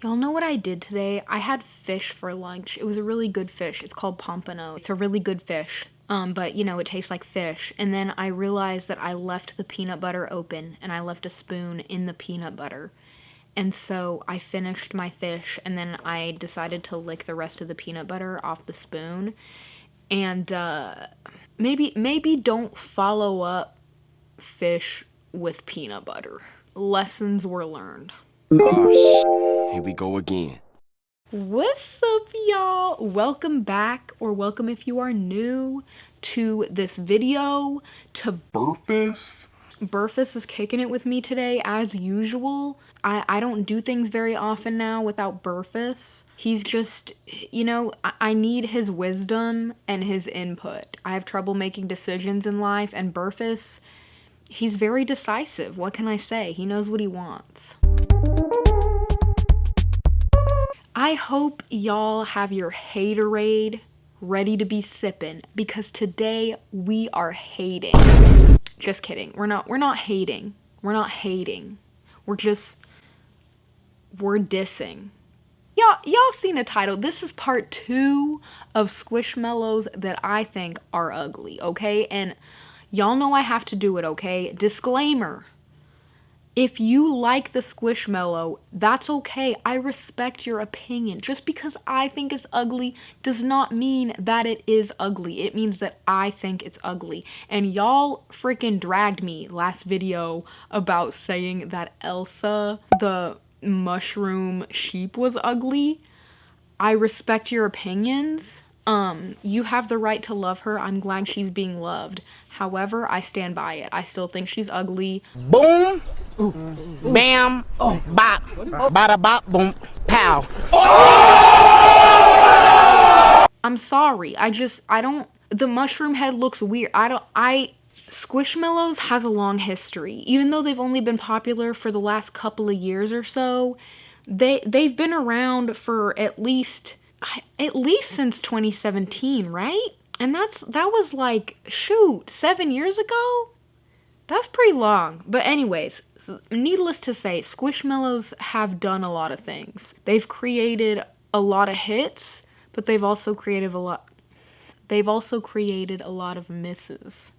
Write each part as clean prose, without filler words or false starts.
Y'all know what I did today? I had fish for lunch. It was a really good fish. It's called pompano. It's a really good fish. But you know, it tastes like fish. And then I realized that I left the peanut butter open and I left a spoon in the peanut butter. And so I finished my fish and then I decided to lick the rest of the peanut butter off the spoon. And maybe don't follow up fish with peanut butter. Lessons were learned. Here we go again. What's up, y'all? Welcome back, or welcome if you are new to this video, to Burfus. Burfus is kicking it with me today, as usual. I don't do things very often now without Burfus. He's just, you know, I need his wisdom and his input. I have trouble making decisions in life, and Burfus, he's very decisive. What can I say? He knows what he wants. I hope y'all have your haterade ready to be sipping, because today we are hating. Just kidding. We're not hating. We're not hating. We're dissing. Y'all seen the title. This is part 2 of Squishmallows that I think are ugly, okay? And y'all know I have to do it, okay? Disclaimer. If you like the Squishmallow, that's okay. I respect your opinion. Just because I think it's ugly does not mean that it is ugly. It means that I think it's ugly. And y'all freaking dragged me last video about saying that Elsa, the mushroom sheep, was ugly. I respect your opinions. You have the right to love her. I'm glad she's being loved. However, I stand by it. I still think she's ugly. Boom, bam, bop, bada bop, boom, pow. I'm sorry. The mushroom head looks weird. Squishmallows has a long history. Even though they've only been popular for the last couple of years or so, they've been around for at least since 2017, right? And that was like, shoot, 7 years ago? That's pretty long. But anyways, needless to say, Squishmallows have done a lot of things. They've created a lot of hits, but they've also created a lot of misses.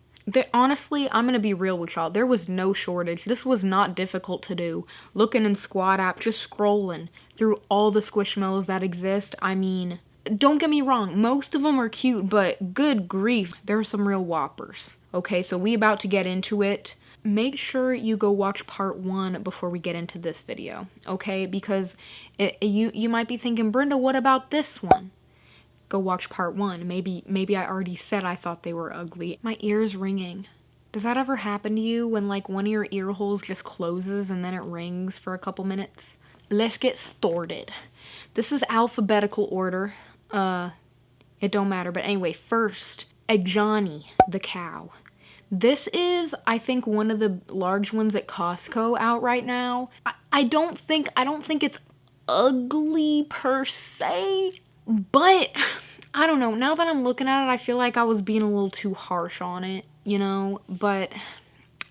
Honestly, I'm gonna be real with y'all. There was no shortage. This was not difficult to do. Looking in Squad app, just scrolling through all the Squishmallows that exist. I mean, don't get me wrong, most of them are cute, but good grief, there are some real whoppers. Okay, so we about to get into it. Make sure you go watch part 1 before we get into this video, okay? Because you might be thinking, Brenda, what about this one? Go watch part 1. Maybe I already said I thought they were ugly. My ear's ringing. Does that ever happen to you when like one of your ear holes just closes and then it rings for a couple minutes? Let's get started. This is alphabetical order. It don't matter, but anyway, first, Johnny the cow. This is, I think, one of the large ones at Costco out right now. I don't think it's ugly per se, but I don't know. Now that I'm looking at it, I feel like I was being a little too harsh on it, you know? But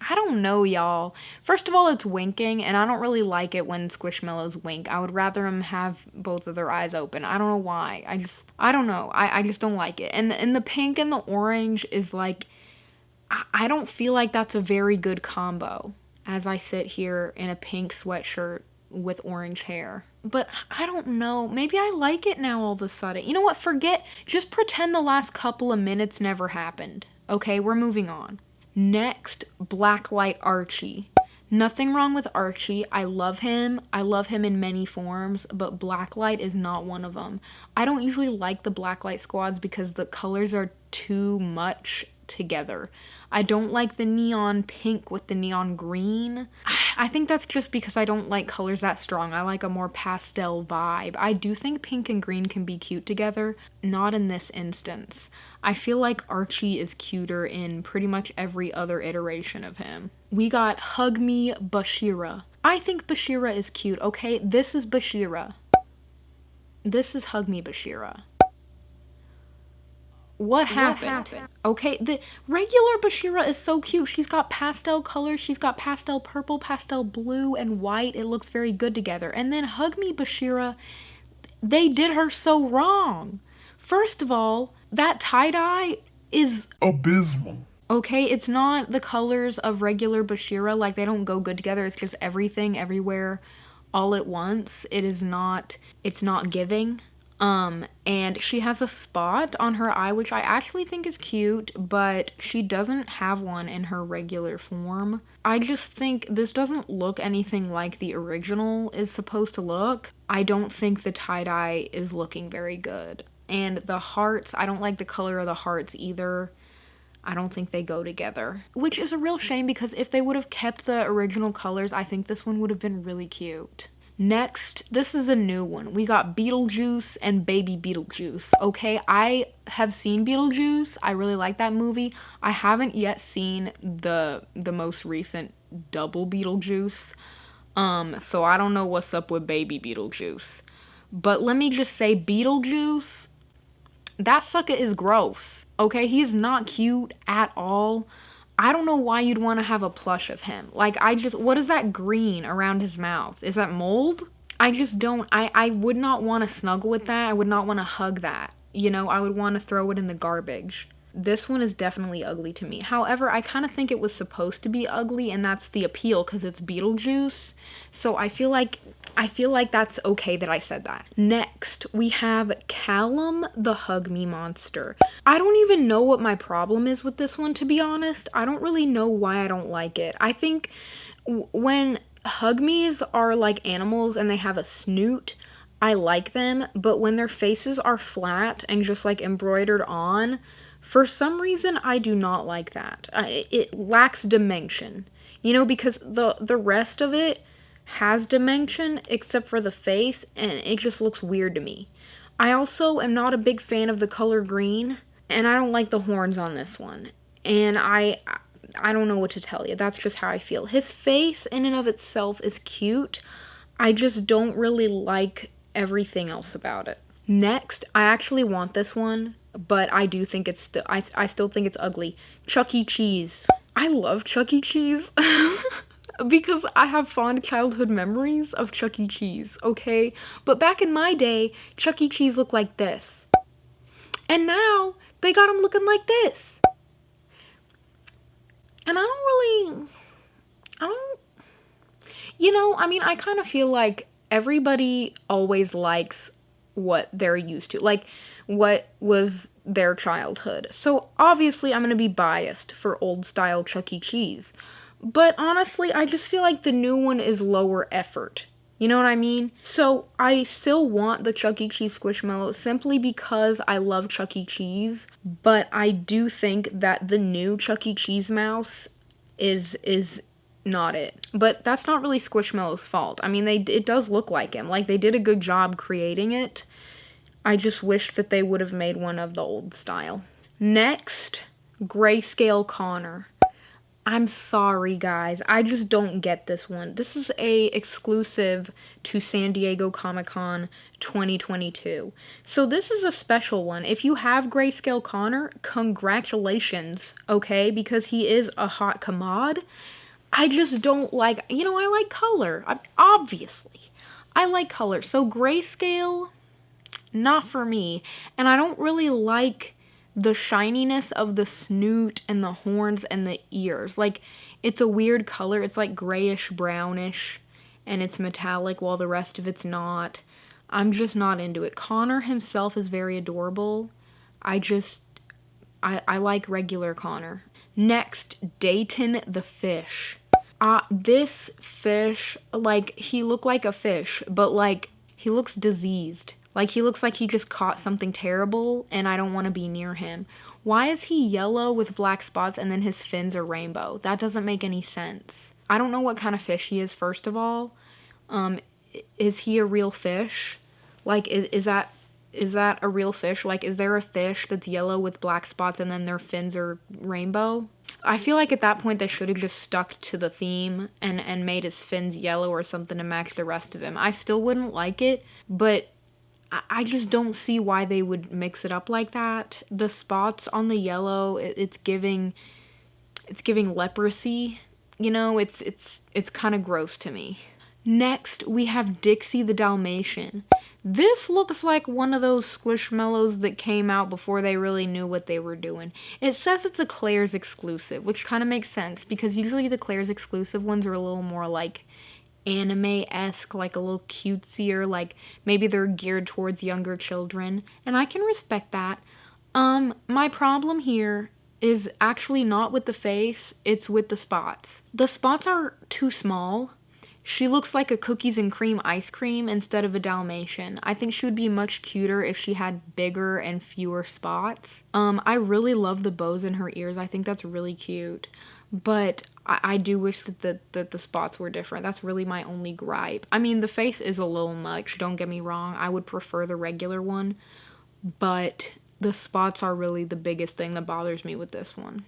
I don't know, y'all. First of all, it's winking, and I don't really like it when Squishmallows wink. I would rather them have both of their eyes open. I don't know why. I don't know. I just don't like it. And the pink and the orange is like, I don't feel like that's a very good combo as I sit here in a pink sweatshirt with orange hair. But I don't know. Maybe I like it now all of a sudden. You know what? Just pretend the last couple of minutes never happened. Okay, we're moving on. Next, Blacklight Archie. Nothing wrong with Archie. I love him. I love him in many forms, but Blacklight is not one of them. I don't usually like the Blacklight squads because the colors are too much together. I don't like the neon pink with the neon green. I think that's just because I don't like colors that strong. I like a more pastel vibe. I do think pink and green can be cute together, not in this instance. I feel like Archie is cuter in pretty much every other iteration of him. We got Hug Me Bashira. I think Bashira is cute, okay? This is Bashira. This is Hug Me Bashira. What happened? Okay, the regular Bashira is so cute. She's got pastel colors. She's got pastel purple, pastel blue, and white. It looks very good together. And then Hug Me Bashira, they did her so wrong. First of all, that tie-dye is abysmal. okay, it's not the colors of regular Bashira. Like, they don't go good together. It's just everything, everywhere, all at once. It's not giving. And she has a spot on her eye, which I actually think is cute, but she doesn't have one in her regular form. I just think this doesn't look anything like the original is supposed to look. I don't think the tie-dye is looking very good. And the hearts, I don't like the color of the hearts either. I don't think they go together, which is a real shame because if they would have kept the original colors, I think this one would have been really cute. Next, this is a new one. We got Beetlejuice and Baby Beetlejuice. Okay, I have seen Beetlejuice. I really like that movie. I haven't yet seen the most recent double Beetlejuice. So I don't know what's up with Baby Beetlejuice. But let me just say, Beetlejuice, that sucker is gross. Okay, he is not cute at all. I don't know why you'd want to have a plush of him. Like, what is that green around his mouth? Is that mold? I just don't, I would not want to snuggle with that. I would not want to hug that. You know, I would want to throw it in the garbage. This one is definitely ugly to me. However, I kind of think it was supposed to be ugly, and that's the appeal because it's Beetlejuice. So I feel like that's okay that I said that. Next, we have Callum the Hug Me Monster. I don't even know what my problem is with this one, to be honest. I don't really know why I don't like it. I think when Hug Me's are like animals and they have a snoot, I like them, but when their faces are flat and just like embroidered on, for some reason, I do not like that. It lacks dimension, you know, because the rest of it has dimension except for the face, and it just looks weird to me. I also am not a big fan of the color green, and I don't like the horns on this one. And I don't know what to tell you. That's just how I feel. His face in and of itself is cute. I just don't really like everything else about it. Next, I actually want this one, but I do think it's I still think it's ugly. Chuck E. Cheese. I love Chuck E. Cheese because I have fond childhood memories of Chuck E. Cheese, okay? But back in my day, Chuck E. Cheese looked like this. And now they got him looking like this. And I kind of feel like everybody always likes what they're used to, like what was their childhood. So obviously I'm going to be biased for old style Chuck E. Cheese. But honestly, I just feel like the new one is lower effort. You know what I mean? So I still want the Chuck E. Cheese Squishmallow simply because I love Chuck E. Cheese. But I do think that the new Chuck E. Cheese mouse is not it. But that's not really Squishmallow's fault. I mean, it does look like him. Like, they did a good job creating it. I just wish that they would have made one of the old style. Next, Grayscale Connor. I'm sorry, guys. I just don't get this one. This is a exclusive to San Diego Comic-Con 2022. So this is a special one. If you have Grayscale Connor, congratulations, okay? Because he is a hot commode. I just don't like, I like color. Obviously. I like color. So Grayscale, not for me. And I don't really like the shininess of the snoot and the horns and the ears. Like, it's a weird color. It's like grayish brownish and it's metallic while the rest of it's not. I'm just not into it. Connor himself is very adorable. I like regular Connor. Next, Dayton the fish. This fish, like, he looked like a fish, but like, he looks diseased. Like, he looks like he just caught something terrible, and I don't want to be near him. Why is he yellow with black spots and then his fins are rainbow? That doesn't make any sense. I don't know what kind of fish he is, first of all. Is he a real fish? Like, is that a real fish? Like, is there a fish that's yellow with black spots and then their fins are rainbow? I feel like at that point they should have just stuck to the theme and made his fins yellow or something to match the rest of him. I still wouldn't like it, but I just don't see why they would mix it up like that. The spots on the yellow, it's giving leprosy. You know, it's kind of gross to me. Next, we have Dixie the Dalmatian. This looks like one of those Squishmallows that came out before they really knew what they were doing. It says it's a Claire's exclusive, which kind of makes sense because usually the Claire's exclusive ones are a little more like anime-esque, like a little cutesier, like maybe they're geared towards younger children, and I can respect that. My problem here is actually not with the face, it's with the spots. The spots are too small. She looks like a cookies and cream ice cream instead of a Dalmatian. I think she would be much cuter if she had bigger and fewer spots. I really love the bows in her ears. I think that's really cute. But I do wish that the spots were different. That's really my only gripe. I mean, the face is a little much, don't get me wrong. I would prefer the regular one. But the spots are really the biggest thing that bothers me with this one.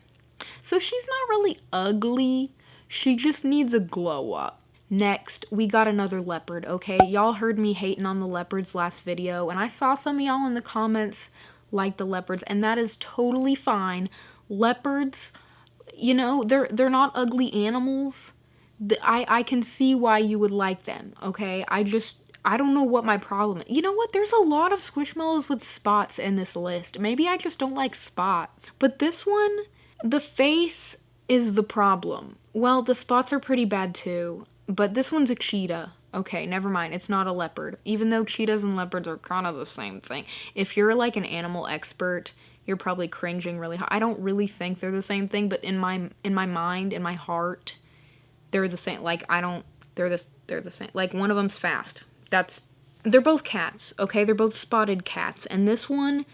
So she's not really ugly. She just needs a glow up. Next, we got another leopard, okay? Y'all heard me hating on the leopards last video, and I saw some of y'all in the comments like the leopards, and that is totally fine. Leopards, you know, they're not ugly animals. I can see why you would like them, okay? I don't know what my problem is. You know what? There's a lot of Squishmallows with spots in this list. Maybe I just don't like spots. But this one, the face is the problem. Well, the spots are pretty bad too. But this one's a cheetah. Okay, never mind. It's not a leopard. Even though cheetahs and leopards are kind of the same thing. If you're like an animal expert, you're probably cringing really hard. I don't really think they're the same thing, but in my mind, in my heart, they're the same. Like they're the same. Like one of them's fast. They're both cats, okay? They're both spotted cats. And this one,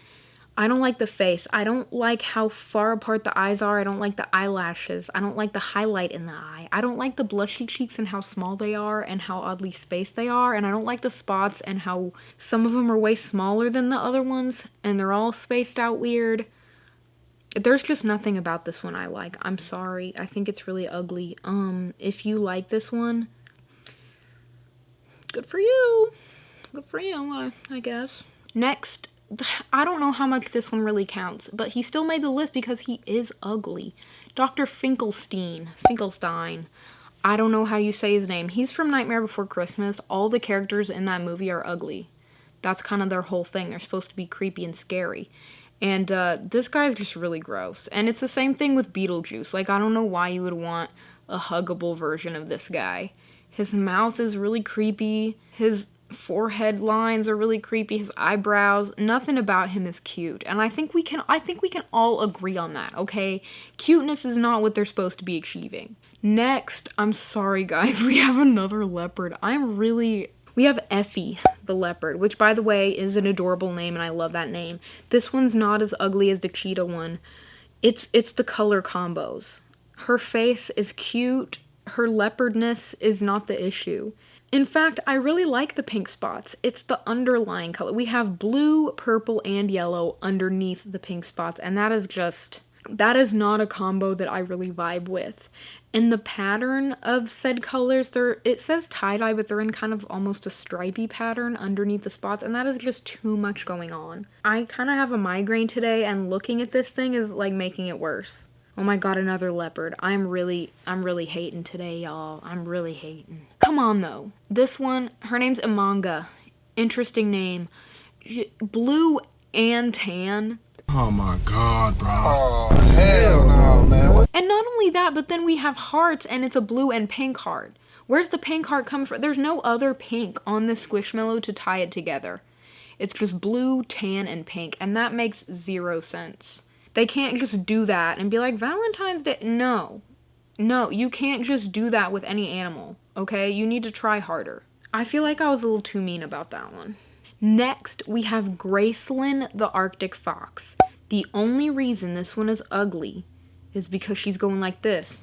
I don't like the face. I don't like how far apart the eyes are. I don't like the eyelashes. I don't like the highlight in the eye. I don't like the blushy cheeks and how small they are and how oddly spaced they are. And I don't like the spots and how some of them are way smaller than the other ones and they're all spaced out weird. There's just nothing about this one I like. I'm sorry. I think it's really ugly. If you like this one, good for you. Good for you, I guess. Next, I don't know how much this one really counts, but he still made the list because he is ugly. Dr. Finkelstein. I don't know how you say his name. He's from Nightmare Before Christmas. All the characters in that movie are ugly. That's kind of their whole thing. They're supposed to be creepy and scary. And this guy's just really gross. And it's the same thing with Beetlejuice. Like, I don't know why you would want a huggable version of this guy. His mouth is really creepy. His forehead lines are really creepy. His eyebrows, nothing about him is cute. And I think we can all agree on that, okay? Cuteness is not what they're supposed to be achieving. Next, I'm sorry guys, we have another leopard. We have Effie the leopard, which by the way is an adorable name and I love that name. This one's not as ugly as the cheetah one. It's the color combos. Her face is cute. Her leopardness is not the issue. In fact, I really like the pink spots. It's the underlying color. We have blue, purple, and yellow underneath the pink spots, and that is not a combo that I really vibe with. And the pattern of said colors, it says tie-dye, but they're in kind of almost a stripy pattern underneath the spots, and that is just too much going on. I kind of have a migraine today, and looking at this thing is like making it worse. Oh my god, another leopard. I'm really hating today, y'all. I'm really hating. Come on, though. This one, her name's Amanga. Interesting name. Blue and tan. Oh my god, bro. Oh, hell no, man. And not only that, but then we have hearts, and it's a blue and pink heart. Where's the pink heart coming from? There's no other pink on this Squishmallow to tie it together. It's just blue, tan, and pink, and that makes 0 sense. They can't just do that and be like, Valentine's Day. No, you can't just do that with any animal, okay? You need to try harder. I feel like I was a little too mean about that one. Next, we have Gracelyn the Arctic Fox. The only reason this one is ugly is because she's going like this.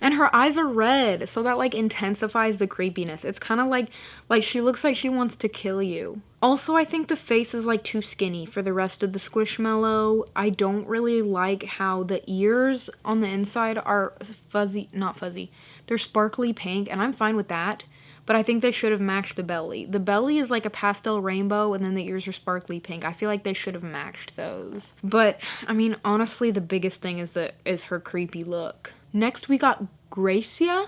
And her eyes are red, so that like intensifies the creepiness. It's kind of like she looks like she wants to kill you. Also, I think the face is like too skinny for the rest of the Squishmallow. I don't really like how the ears on the inside are not fuzzy. They're sparkly pink, and I'm fine with that. but I think they should have matched the belly. The belly is like a pastel rainbow, and then the ears are sparkly pink. I feel like they should have matched those. But, I mean, honestly, the biggest thing is her creepy look. Next, we got Gracia,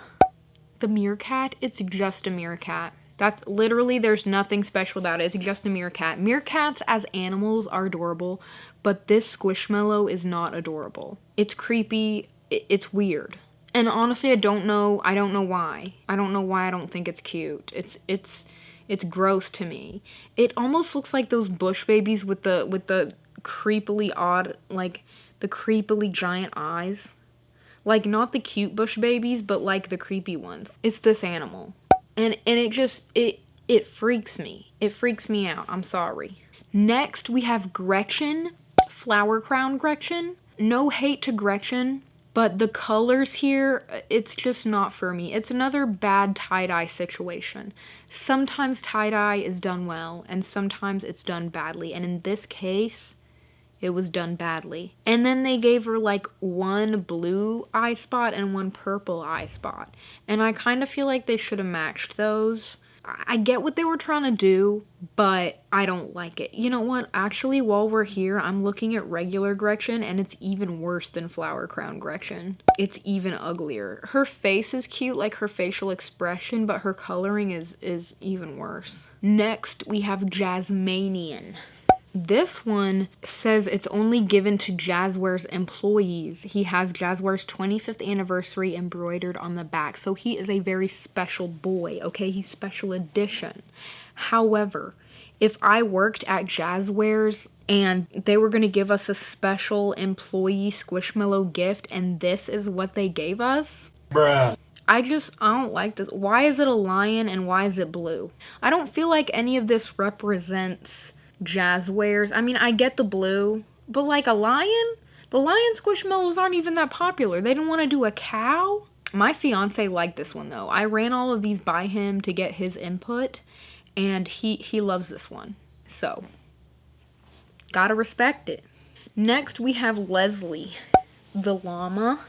the meerkat. It's just a meerkat. That's literally, there's nothing special about it. It's just a meerkat. Meerkats as animals are adorable, but this Squishmallow is not adorable. It's creepy. It's weird. And honestly, I don't know why. I don't know why I don't think it's cute. It's gross to me. It almost looks like those bush babies with the creepily odd, like the creepily giant eyes. Like not the cute bush babies, but like the creepy ones. It's this animal. And it freaks me. It freaks me out. I'm sorry. Next, we have Gretchen, Flower Crown Gretchen. No hate to Gretchen, but the colors here, it's just not for me. It's another bad tie-dye situation. Sometimes tie-dye is done well, and sometimes it's done badly. And in this case, it was done badly. And then they gave her like one blue eye spot and one purple eye spot. And I kind of feel like they should have matched those. I get what they were trying to do, but I don't like it. You know what? Actually, while we're here, I'm looking at regular Gretchen, and it's even worse than Flower Crown Gretchen. It's even uglier. Her face is cute, like her facial expression, but her coloring is even worse. Next, we have Jasmanian. This one says it's only given to Jazzware's employees. He has Jazzware's 25th anniversary embroidered on the back. So he is a very special boy, okay? He's special edition. However, if I worked at Jazzware's and they were going to give us a special employee Squishmallow gift and this is what they gave us, bruh. I don't like this. Why is it a lion and why is it blue? I don't feel like any of this represents Jazzwares. I mean, I get the blue, but like a lion? The lion Squishmallows aren't even that popular. They didn't want to do a cow? My fiance liked this one though. I ran all of these by him to get his input, and he loves this one. So, gotta respect it. Next, we have Leslie, the llama.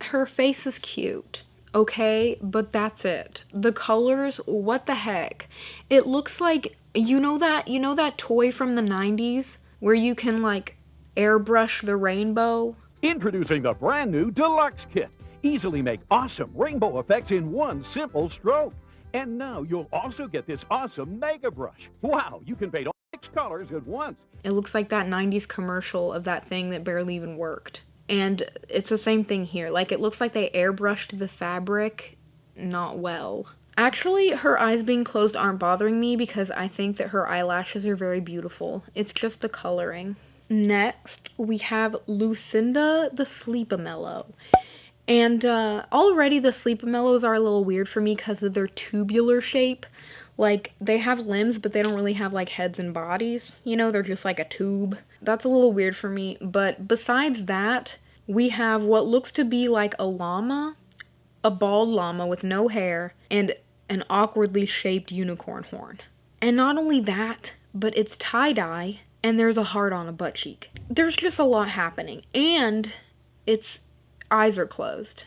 Her face is cute. Okay, but that's it. The colors, what the heck? It looks like, you know that toy from the 90s where you can like airbrush the rainbow? Introducing the brand new Deluxe Kit. Easily make awesome rainbow effects in one simple stroke. And now you'll also get this awesome Mega Brush. Wow, you can paint all 6 colors at once. It looks like that 90s commercial of that thing that barely even worked. And it's the same thing here. Like, it looks like they airbrushed the fabric not well. Actually, her eyes being closed aren't bothering me because I think that her eyelashes are very beautiful. It's just the coloring. Next, we have Lucinda the Sleepamellow. And already the Sleepamellows are a little weird for me because of their tubular shape. Like, they have limbs, but they don't really have, like, heads and bodies. You know, they're just like a tube. That's a little weird for me. But besides that, we have what looks to be like a llama, a bald llama with no hair, and an awkwardly shaped unicorn horn. And not only that, but it's tie-dye, and there's a heart on a butt cheek. There's just a lot happening. And its eyes are closed.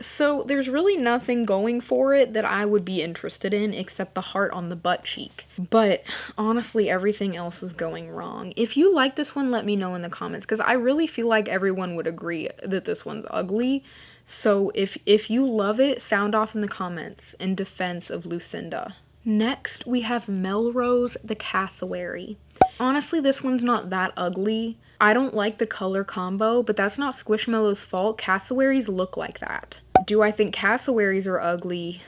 So there's really nothing going for it that I would be interested in except the heart on the butt cheek. But honestly, everything else is going wrong. If you like this one, let me know in the comments because I really feel like everyone would agree that this one's ugly. So if you love it, sound off in the comments in defense of Lucinda. Next, we have Melrose the Cassowary. Honestly, this one's not that ugly. I don't like the color combo, but that's not Squishmallow's fault. Cassowaries look like that. Do I think cassowaries are ugly?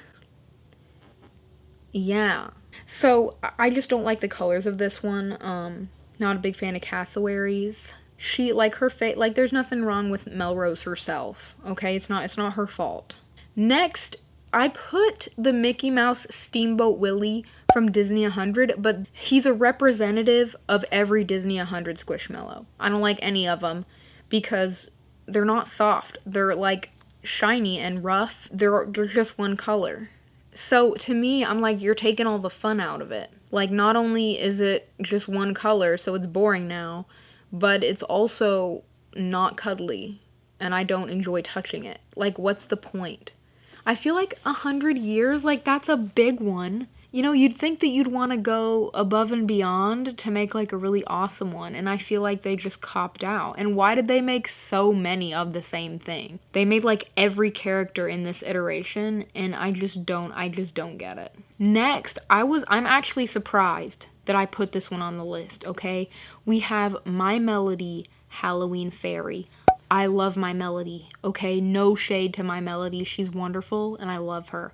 Yeah. So, I just don't like the colors of this one. Not a big fan of cassowaries. She, like, her face, like, there's nothing wrong with Melrose herself, okay? It's not her fault. Next, I put the Mickey Mouse Steamboat Willie from Disney 100, but he's a representative of every Disney 100 Squishmallow. I don't like any of them because they're not soft. They're, like, shiny and rough. They're just one color. So, to me, I'm like, you're taking all the fun out of it. Like, not only is it just one color, so it's boring now, but it's also not cuddly, and I don't enjoy touching it. Like, what's the point? I feel like 100 years, like that's a big one. You know, you'd think that you'd want to go above and beyond to make like a really awesome one, and I feel like they just copped out. And why did they make so many of the same thing? They made like every character in this iteration, and I just don't get it. Next, I'm actually surprised that I put this one on the list, okay? We have My Melody Halloween Fairy. I love My Melody, okay? No shade to My Melody. She's wonderful and I love her.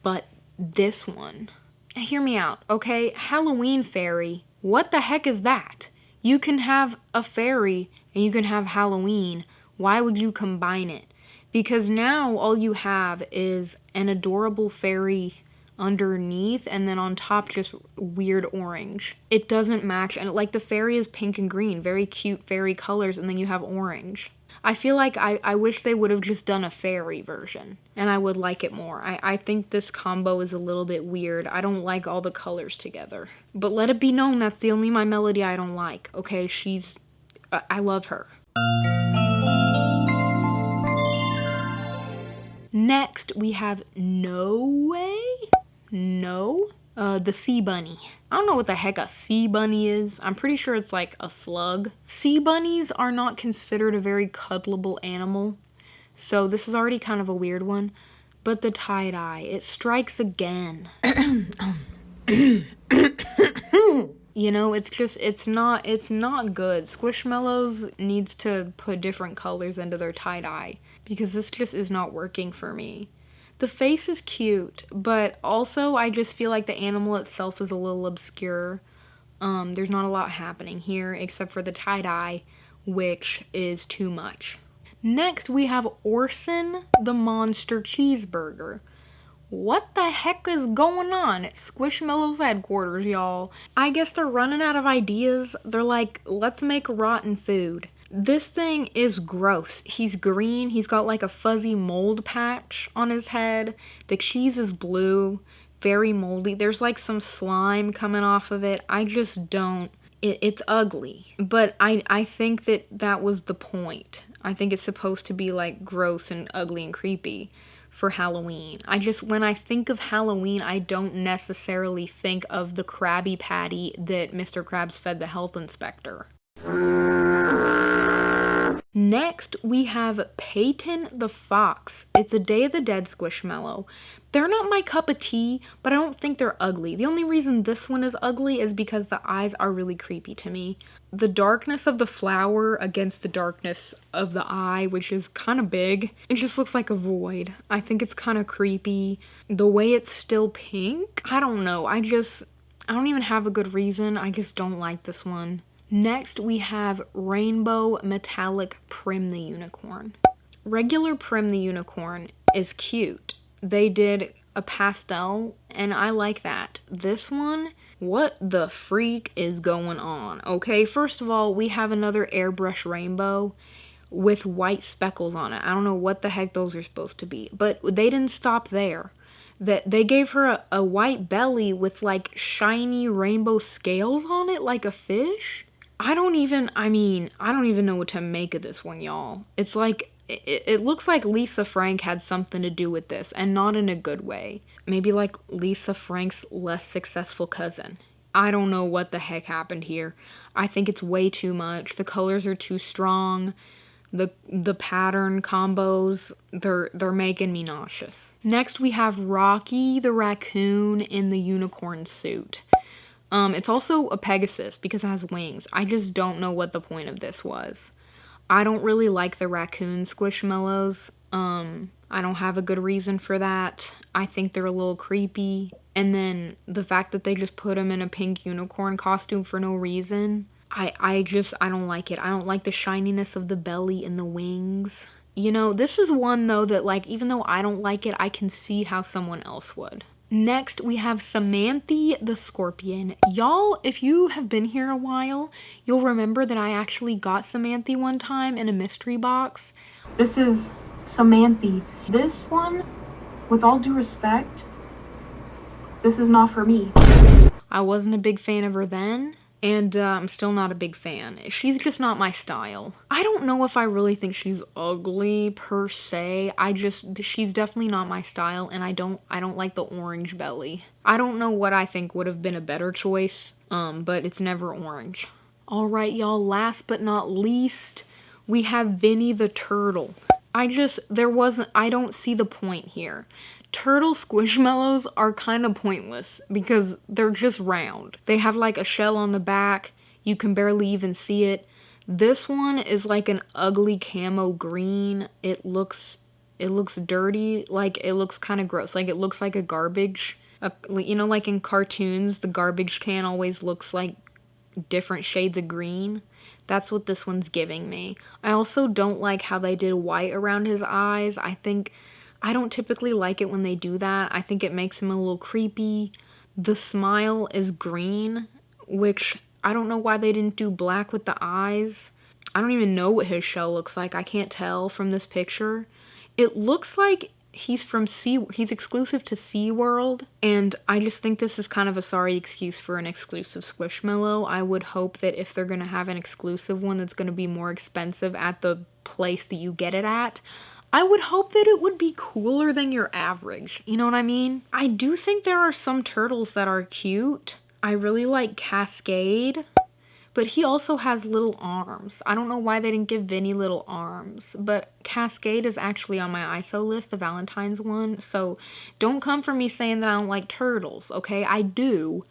But this one, hear me out, okay? Halloween Fairy, what the heck is that? You can have a fairy and you can have Halloween. Why would you combine it? Because now all you have is an adorable fairy underneath and then on top just weird orange. It doesn't match, and like the fairy is pink and green, very cute fairy colors, and then you have orange. I feel like I wish they would have just done a fairy version, and I would like it more. I think this combo is a little bit weird. I don't like all the colors together. But let it be known that's the only My Melody I don't like, okay? I love her. Next, we have the sea bunny. I don't know what the heck a sea bunny is. I'm pretty sure it's like a slug. Sea bunnies are not considered a very cuddleable animal, so this is already kind of a weird one. But the tie-dye, it strikes again. You know, it's not good. Squishmallows needs to put different colors into their tie-dye because this just is not working for me. The face is cute, but also I just feel like the animal itself is a little obscure. There's not a lot happening here except for the tie-dye, which is too much. Next, we have Orson the Monster Cheeseburger. What the heck is going on at Squishmallows headquarters, y'all? I guess they're running out of ideas. They're like, let's make rotten food. This thing is gross. He's green. He's got like a fuzzy mold patch on his head. The cheese is blue, very moldy. There's like some slime coming off of it. I just don't. It's ugly. But I think that was the point. I think it's supposed to be like gross and ugly and creepy for Halloween. When I think of Halloween, I don't necessarily think of the Krabby Patty that Mr. Krabs fed the health inspector. Next, we have Peyton the Fox. It's a Day of the Dead Squishmallow. They're not my cup of tea, but I don't think they're ugly. The only reason this one is ugly is because the eyes are really creepy to me. The darkness of the flower against the darkness of the eye, which is kind of big, it just looks like a void. I think it's kind of creepy. The way it's still pink, I don't know. I don't even have a good reason. I just don't like this one. Next, we have Rainbow Metallic Prim the Unicorn. Regular Prim the Unicorn is cute. They did a pastel, and I like that. This one, what the freak is going on? Okay, first of all, we have another airbrush rainbow with white speckles on it. I don't know what the heck those are supposed to be, but they didn't stop there. They gave her a white belly with like shiny rainbow scales on it, like a fish. I don't even know what to make of this one, y'all. It's like, it looks like Lisa Frank had something to do with this, and not in a good way. Maybe like Lisa Frank's less successful cousin. I don't know what the heck happened here. I think it's way too much. The colors are too strong. The pattern combos, they're making me nauseous. Next, we have Rocky the raccoon in the unicorn suit. It's also a Pegasus because it has wings. I just don't know what the point of this was. I don't really like the raccoon Squishmallows. I don't have a good reason for that. I think they're a little creepy. And then the fact that they just put him in a pink unicorn costume for no reason. I don't like it. I don't like the shininess of the belly and the wings. You know, this is one though that like, even though I don't like it, I can see how someone else would. Next, we have Samantha the Scorpion. Y'all, if you have been here a while, you'll remember that I actually got Samantha one time in a mystery box. This is Samantha. This one, with all due respect, this is not for me. I wasn't a big fan of her then, And I'm still not a big fan. She's just not my style. I don't know if I really think she's ugly per se. She's definitely not my style, and I don't like the orange belly. I don't know what I think would have been a better choice, but it's never orange. Alright, y'all, last but not least, we have Vinny the Turtle. I don't see the point here. Turtle Squishmallows are kind of pointless because they're just round. They have like a shell on the back. You can barely even see it. This one is like an ugly camo green. It looks dirty. Like, it looks kind of gross. Like, it looks like a garbage. You know, like in cartoons, the garbage can always looks like different shades of green. That's what this one's giving me. I also don't like how they did white around his eyes. I don't typically like it when they do that. I think it makes him a little creepy. The smile is green, which I don't know why they didn't do black with the eyes. I don't even know what his shell looks like. I can't tell from this picture. It looks like he's exclusive to SeaWorld, and I just think this is kind of a sorry excuse for an exclusive Squishmallow. I would hope that if they're going to have an exclusive one that's going to be more expensive at the place that you get it at, I would hope that it would be cooler than your average. You know what I mean? I do think there are some turtles that are cute. I really like Cascade, but he also has little arms. I don't know why they didn't give Vinny little arms, but Cascade is actually on my ISO list, the Valentine's one, so don't come for me saying that I don't like turtles, okay? I do.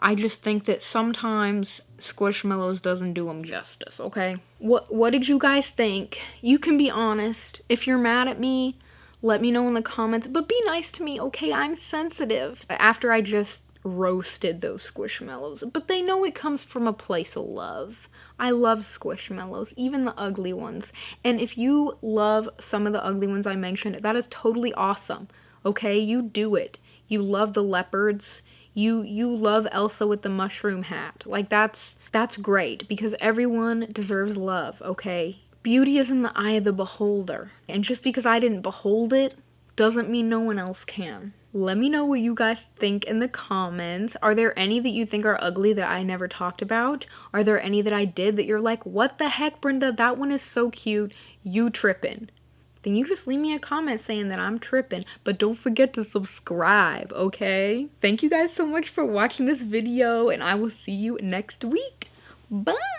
I just think that sometimes Squishmallows doesn't do them justice, okay? What did you guys think? You can be honest. If you're mad at me, let me know in the comments, but be nice to me, okay? I'm sensitive. After I just roasted those Squishmallows, but they know it comes from a place of love. I love Squishmallows, even the ugly ones. And if you love some of the ugly ones I mentioned, that is totally awesome, okay? You do it. You love the leopards. You love Elsa with the mushroom hat. Like, that's great, because everyone deserves love, okay? Beauty is in the eye of the beholder. And just because I didn't behold it doesn't mean no one else can. Let me know what you guys think in the comments. Are there any that you think are ugly that I never talked about? Are there any that I did that you're like, what the heck, Brenda? That one is so cute. You trippin'. Then you just leave me a comment saying that I'm tripping, but don't forget to subscribe, okay? Thank you guys so much for watching this video, and I will see you next week. Bye!